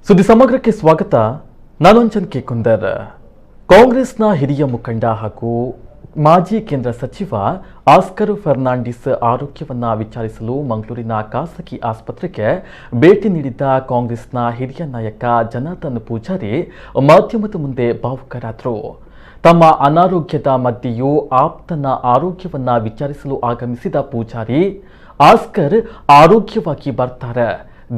ಸುದ್ದಿ ಸಮಗ್ರಕ್ಕೆ ಸ್ವಾಗತ. ನಾನೊಂಚನ್ ಕೆ ಕುಂದರ್. ಕಾಂಗ್ರೆಸ್ನ ಹಿರಿಯ ಮುಖಂಡ ಹಾಗೂ ಮಾಜಿ ಕೇಂದ್ರ ಸಚಿವ ಆಸ್ಕರ್ ಫರ್ನಾಂಡಿಸ್ ಆರೋಗ್ಯವನ್ನ ವಿಚಾರಿಸಲು ಮಂಗಳೂರಿನ ಖಾಸಗಿ ಆಸ್ಪತ್ರೆಗೆ ಭೇಟಿ ನೀಡಿದ್ದ ಕಾಂಗ್ರೆಸ್ನ ಹಿರಿಯ ನಾಯಕ ಜನಾರ್ದನ್ ಪೂಜಾರಿ ಮಾಧ್ಯಮದ ಮುಂದೆ ಭಾವುಕರಾದರು. ತಮ್ಮ ಅನಾರೋಗ್ಯದ ಮಧ್ಯೆಯೂ ಆಪ್ತನ ಆರೋಗ್ಯವನ್ನ ವಿಚಾರಿಸಲು ಆಗಮಿಸಿದ ಪೂಜಾರಿ, ಆಸ್ಕರ್ ಆರೋಗ್ಯವಾಗಿ ಬರ್ತಾರೆ,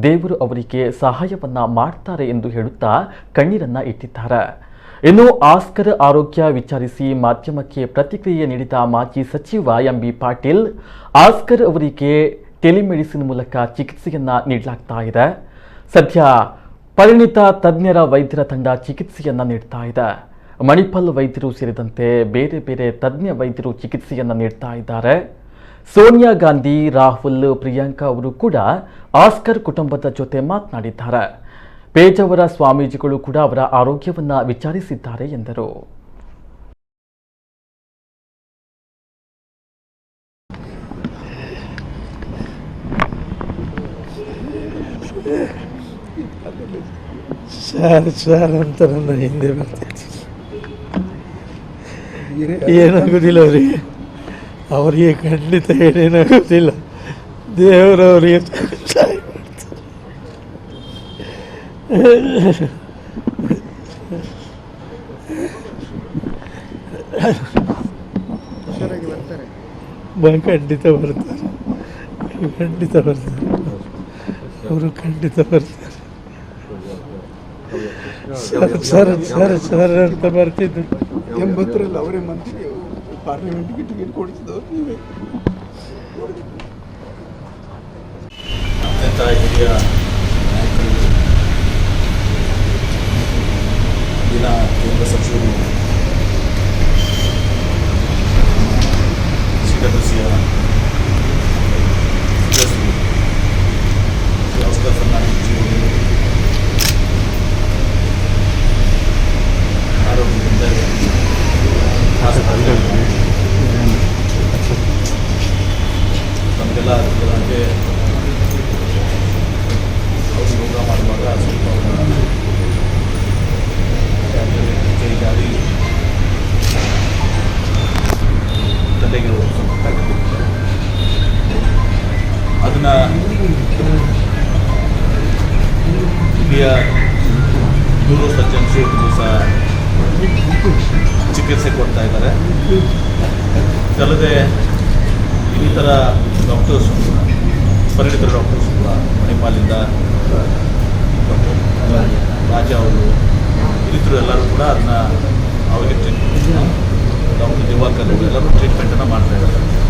ದೇವರು ಅವರಿಗೆ ಸಹಾಯವನ್ನ ಮಾಡ್ತಾರೆ ಎಂದು ಹೇಳುತ್ತಾ ಕಣ್ಣೀರನ್ನ ಇಟ್ಟಿದ್ದಾರೆ. ಇನ್ನು ಆಸ್ಕರ್ ಆರೋಗ್ಯ ವಿಚಾರಿಸಿ ಮಾಧ್ಯಮಕ್ಕೆ ಪ್ರತಿಕ್ರಿಯೆ ನೀಡಿದ ಮಾಜಿ ಸಚಿವ ಎಂಬಿ ಪಾಟೀಲ್, ಆಸ್ಕರ್ ಅವರಿಗೆ ಟೆಲಿಮೆಡಿಸಿನ್ ಮೂಲಕ ಚಿಕಿತ್ಸೆಯನ್ನ ನೀಡಲಾಗ್ತಾ ಇದೆ. ಸದ್ಯ ಪರಿಣಿತ ತಜ್ಞರ ವೈದ್ಯರ ತಂಡ ಚಿಕಿತ್ಸೆಯನ್ನ ನೀಡ್ತಾ ಇದೆ. ಮಣಿಪಾಲ್ ವೈದ್ಯರು ಸೇರಿದಂತೆ ಬೇರೆ ಬೇರೆ ತಜ್ಞ ವೈದ್ಯರು ಚಿಕಿತ್ಸೆಯನ್ನ ನೀಡ್ತಾ ಇದ್ದಾರೆ. ಸೋನಿಯಾ ಗಾಂಧಿ, ರಾಹುಲ್, ಪ್ರಿಯಾಂಕಾ ಅವರು ಕೂಡ ಆಸ್ಕರ್ ಕುಟುಂಬದ ಜೊತೆ ಮಾತನಾಡಿದ್ದಾರೆ. ಪೇಜಾವರ ಸ್ವಾಮೀಜಿಗಳು ಕೂಡ ಅವರ ಆರೋಗ್ಯವನ್ನ ವಿಚಾರಿಸಿದ್ದಾರೆ ಎಂದರು. ಸರ್ ಅಂತ ನನ್ನ ಹಿಂದೆ ಬರ್ತಿತ್ತು. ಏನಾಗೋದಿಲ್ಲ ಅವರಿಗೆ ಖಂಡಿತ ಏನೇನಾಗೋದಿಲ್ಲ. ದೇವರವರಿಗೆ ಸಹಾಯ ಮಾಡ್ತಾರೆ. ಖಂಡಿತ ಬರ್ತಾರೆ, ಖಂಡಿತ ಬರ್ತಾರೆ, ಅವರು ಖಂಡಿತ ಬರ್ತಾರೆ. ಸರ್ ಸರ್ ಸರ್ ಅಂತ ಬರ್ತಿದ್ರು. 80ರಲ್ಲಿ ಅವರೇ ಮಂತ್ರಿ, ಪಾರ್ಲಿಮೆಂಟ್ಗೆ ಟಿಕೆಟ್ ಕೊಡಿಸಿದವರು ನೀವೇ. ಅತ್ಯಂತ ಹಿರಿಯ ನಾಯಕರು, ದಿನ ಕೇಂದ್ರ ಸಚಿವರು, CWCಯ ಸದಸ್ಯರು ಆಸ್ಕರ್ ಫರ್ನಾಂಡಿಸ್ ಆರೋಗ್ಯದಿಂದ ನಮಗೆಲ್ಲ ಹಾಗೆ ಅವರು ಯೋಗ ಮಾಡುವಾಗ ಸ್ವಲ್ಪ ಕೈ ಗಾಡಿ ತಲೆಗೆ ಸ್ವಲ್ಪ ತಾಕತ್ತಿರುತ್ತೆ. ಅದನ್ನು ಇಲ್ಲಿಯ ನ್ಯೂರೋ ಸರ್ಜನ್ಸ್ ಸಹ ಚಿಕಿತ್ಸೆ ಕೊಡ್ತಾ ಇದ್ದಾರೆ. ಇದಲ್ಲದೆ ಇನ್ನಿತರ ಡಾಕ್ಟರ್ಸ್, ಪರಿಣಿತರ ಡಾಕ್ಟರ್ಸ್ ಕೂಡ ಮಣಿಪಾಲಿಂದ ಡಾಕ್ಟರ್ ರಾಜ ಅವರು, ಇನ್ನಿತರು ಎಲ್ಲರೂ ಕೂಡ ಅದನ್ನ ಅವರಿಗೆ ಟ್ರೀಟ್ಮೆಂಟ್, ಡಾಕ್ಟರ್ ದಿವಾಕರ್ ಎಲ್ಲರೂ ಟ್ರೀಟ್ಮೆಂಟನ್ನು ಮಾಡ್ತಾ ಇದ್ದಾರೆ.